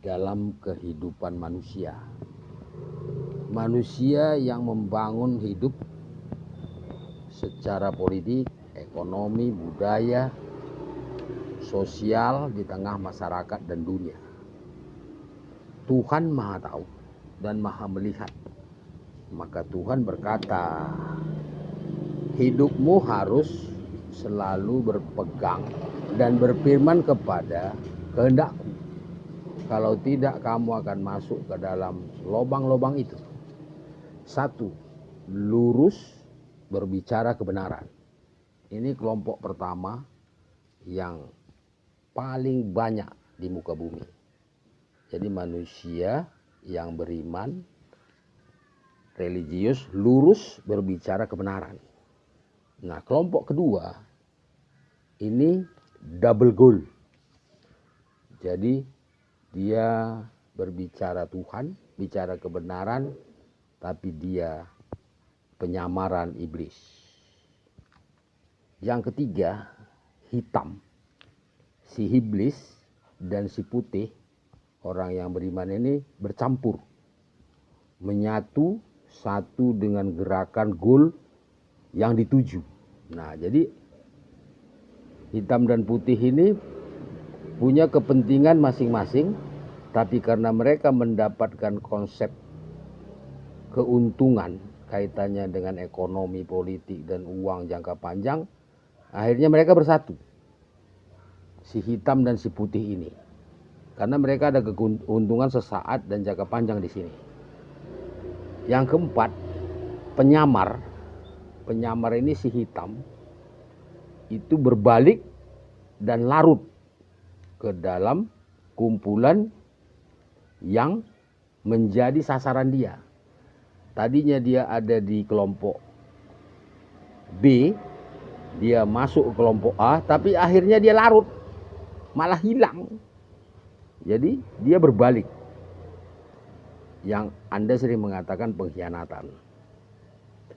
dalam kehidupan manusia. Manusia yang membangun hidup secara politik, ekonomi, budaya, sosial di tengah masyarakat dan dunia. Tuhan Maha Tahu dan Maha Melihat. Maka Tuhan berkata, hidupmu harus selalu berpegang dan berfirman kepada kehendakku. Kalau tidak, kamu akan masuk ke dalam lubang-lubang itu. 1. Lurus berbicara kebenaran. Ini kelompok pertama yang paling banyak di muka bumi. Jadi manusia yang beriman, religius, lurus berbicara kebenaran. Nah, kelompok kedua ini double goal. Jadi dia berbicara Tuhan, bicara kebenaran, tapi dia penyamaran iblis. Yang ketiga, hitam. Si iblis dan si putih, orang yang beriman ini bercampur. Menyatu satu dengan gerakan goal yang dituju. Nah, jadi hitam dan putih ini punya kepentingan masing-masing, tapi karena mereka mendapatkan konsep keuntungan kaitannya dengan ekonomi, politik, dan uang jangka panjang, akhirnya mereka bersatu. Si hitam dan si putih ini. Karena mereka ada keuntungan sesaat dan jangka panjang di sini. Yang keempat, penyamar. Penyamar ini si hitam itu berbalik dan larut ke dalam kumpulan yang menjadi sasaran dia. Tadinya dia ada di kelompok B, dia masuk ke kelompok A, tapi akhirnya dia larut, malah hilang. Jadi dia berbalik. Yang Anda sering mengatakan pengkhianatan.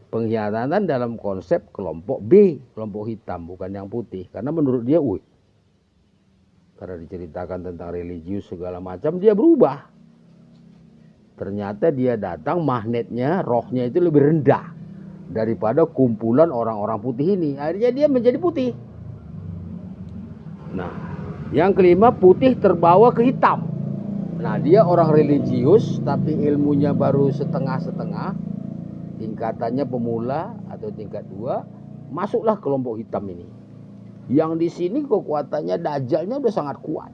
Pengkhianatan dalam konsep kelompok B, kelompok hitam, bukan yang putih. Karena menurut dia, karena diceritakan tentang religius segala macam, dia berubah. Ternyata dia datang, magnetnya, rohnya itu lebih rendah daripada kumpulan orang-orang putih ini. Akhirnya dia menjadi putih. Nah, yang kelima, putih terbawa ke hitam. Nah, dia orang religius tapi ilmunya baru setengah-setengah, tingkatannya pemula atau tingkat 2, masuklah kelompok hitam ini. Yang di sini kekuatannya dajalnya udah sangat kuat.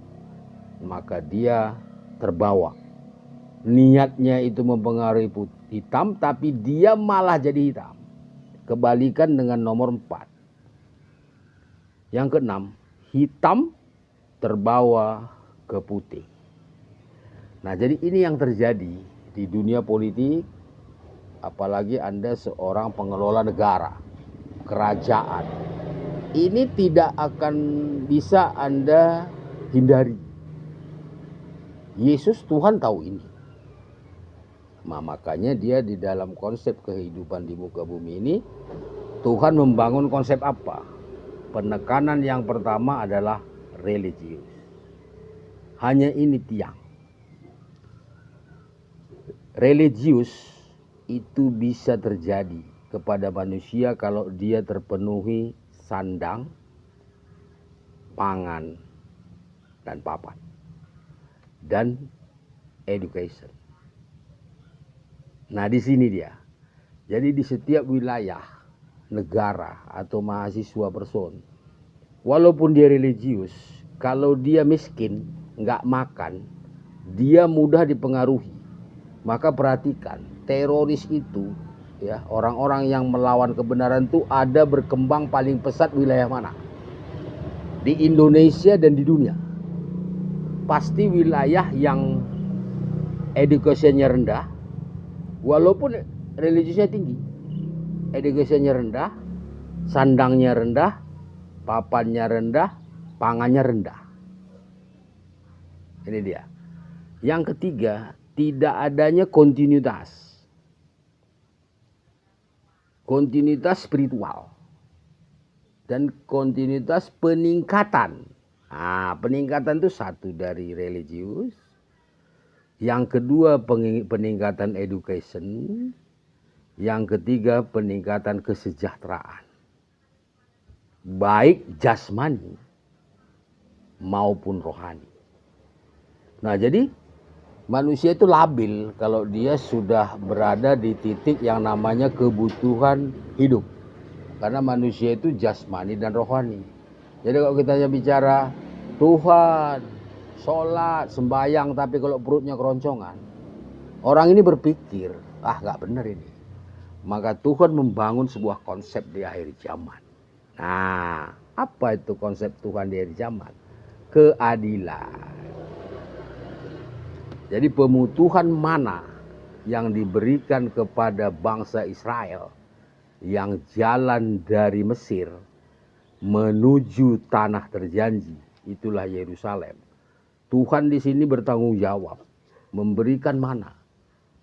Maka dia terbawa. Niatnya itu mempengaruhi hitam, tapi dia malah jadi hitam. Kebalikan dengan nomor 4. Yang keenam, hitam terbawa ke putih. Nah, jadi ini yang terjadi di dunia politik, apalagi Anda seorang pengelola negara, kerajaan. Ini tidak akan bisa Anda hindari. Yesus Tuhan tahu ini. Nah, makanya dia di dalam konsep kehidupan di muka bumi ini, Tuhan membangun konsep apa? Penekanan yang pertama adalah religius. Hanya ini tiang. Religius itu bisa terjadi kepada manusia kalau dia terpenuhi sandang, pangan, dan papan. Dan education. Nah, di sini dia. Jadi di setiap wilayah, negara atau mahasiswa person, walaupun dia religius, kalau dia miskin, nggak makan, dia mudah dipengaruhi. Maka perhatikan, teroris itu, ya, orang-orang yang melawan kebenaran itu ada berkembang paling pesat wilayah mana? Di Indonesia dan di dunia. Pasti wilayah yang edukasinya rendah, walaupun religiusnya tinggi. Edukasinya rendah, sandangnya rendah, papannya rendah, pangannya rendah. Ini dia. Yang ketiga, tidak adanya kontinuitas. Kontinuitas spiritual. Dan kontinuitas peningkatan. Nah, peningkatan itu satu dari religius, Yang kedua peningkatan education. Yang ketiga peningkatan kesejahteraan. Baik jasmani maupun rohani. Nah jadi manusia itu labil kalau dia sudah berada di titik yang namanya kebutuhan hidup. Karena manusia itu jasmani dan rohani. Jadi kalau kita bicara Tuhan, sholat, sembahyang, tapi kalau perutnya keroncongan, orang ini berpikir, nggak benar ini. Maka Tuhan membangun sebuah konsep di akhir zaman. Nah, apa itu konsep Tuhan di akhir zaman? Keadilan. Jadi pemutuhan mana yang diberikan kepada bangsa Israel yang jalan dari Mesir menuju tanah terjanji, itulah Yerusalem. Tuhan di sini bertanggung jawab, memberikan mana.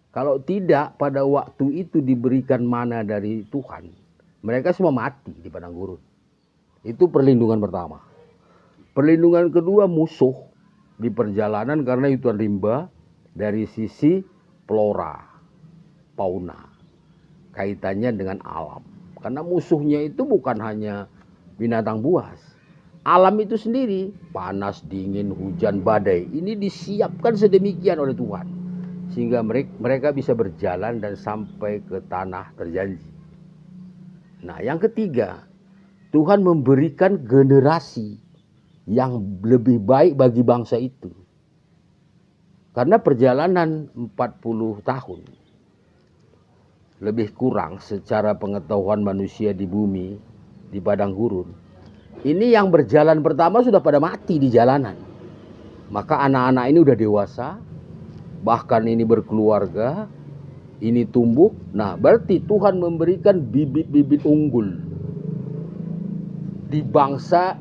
Kalau tidak pada waktu itu diberikan mana dari Tuhan, mereka semua mati di padang gurun. Itu perlindungan pertama. Perlindungan kedua, musuh di perjalanan karena itu rimba dari sisi flora, fauna, kaitannya dengan alam. Karena musuhnya itu bukan hanya binatang buas. Alam itu sendiri, panas, dingin, hujan, badai. Ini disiapkan sedemikian oleh Tuhan. Sehingga mereka bisa berjalan dan sampai ke tanah terjanji. Nah yang ketiga, Tuhan memberikan generasi yang lebih baik bagi bangsa itu. Karena perjalanan 40 tahun, lebih kurang secara pengetahuan manusia di bumi, di padang gurun. Ini yang berjalan pertama sudah pada mati di jalanan. Maka anak-anak ini udah dewasa, bahkan ini berkeluarga, ini tumbuh. Nah berarti Tuhan memberikan bibit-bibit unggul di bangsa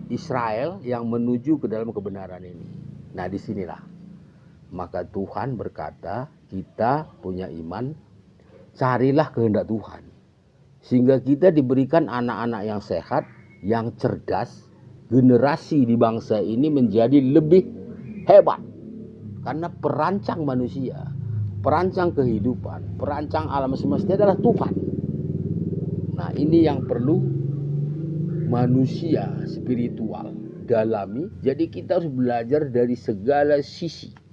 Israel yang menuju ke dalam kebenaran ini. Nah disinilah. Maka Tuhan berkata, kita punya iman, carilah kehendak Tuhan. Sehingga kita diberikan anak-anak yang sehat, yang cerdas, generasi di bangsa ini menjadi lebih hebat. Karena perancang manusia, perancang kehidupan, perancang alam semesta adalah Tuhan. Nah ini yang perlu manusia spiritual dalami. Jadi kita harus belajar dari segala sisi.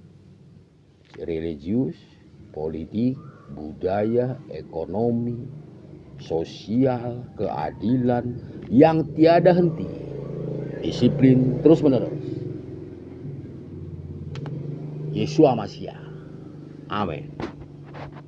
Religius, politik, budaya, ekonomi, sosial, keadilan yang tiada henti, disiplin terus menerus. Yeshua Mashiach. Amin.